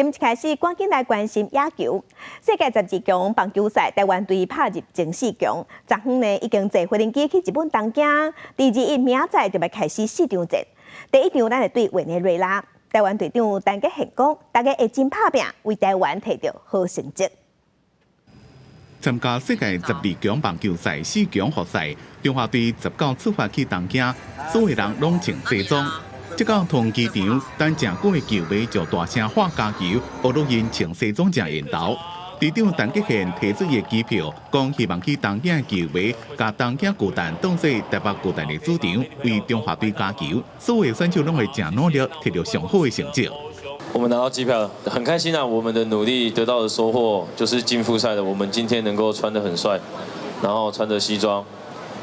今开始赶紧来关心野球。世界12强棒球赛，台湾队拍入前4强。昨昏呢已经坐飞机去日本东京，第2日明仔就要开始4场战。第1场咱会对委内瑞拉，台湾队长陈吉宪讲，大家会真打拼，为台湾摕到好成绩。参加世界12强棒球赛4强决赛，中华队19出发去东京，所有人拢穿西装。即到同机场，等正久的球迷就大声喊加油，学录因穿西装正沿头。队长陈吉宪提出伊的机票，讲希望去东京的球迷，甲东京巨蛋当作台北巨蛋的主场，为中华队加油。所有选手拢会正努力，摕到上好的成绩。我们拿到机票，很开心啊！我们的努力得到的收获，就是进复赛的我们今天能够穿得很帅，然后穿着西装，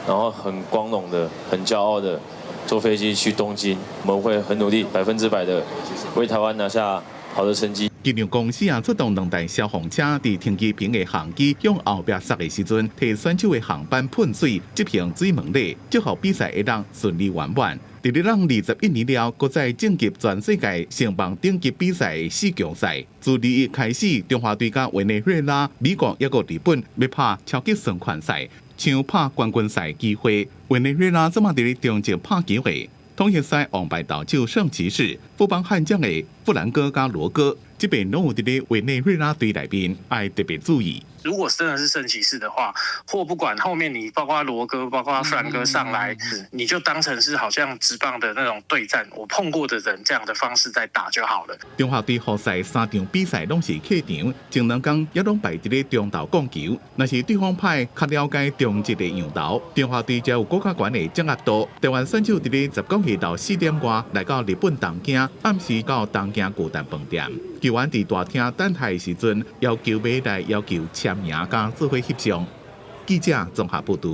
然后很光荣的、很骄傲的坐飞机去东京。我们会很努力，100%的为台湾拿下好的成绩。机场公司出动2台消防车，伫停机坪的航机向后壁塞的时阵，替选手的航班喷水，执行水门礼，祝福比赛会当顺利圆满。伫日让21年了，搁再晋级全世界成棒顶级比赛的4强赛。自2月开始，中华队甲委内瑞拉、美国抑个日本要拍超级双环赛，抢拍冠军赛机会。委内瑞拉即马伫咧中职拍机会。统一赛王牌投手圣骑士、富邦悍将的弗兰哥加罗哥，这边拢有伫咧委内瑞拉队内面，爱特别注意。如果真的是圣骑士的话，或不管后面你包括罗哥、包括弗兰哥上来，你就当成是好像职棒的那种对战，我碰过的人这样的方式在打就好了。中华队复赛3场比赛拢是客场，前2天也拢败伫咧中投控球。若是对方派较了解中职的样投，中华队才有更加悬的掌握度。台湾选手伫咧19日到4点外来到日本东京，暗时到东京巨蛋饭店。球员伫大厅等待的时阵，要求迷来要求签名甲做伙翕相。记者综合报道。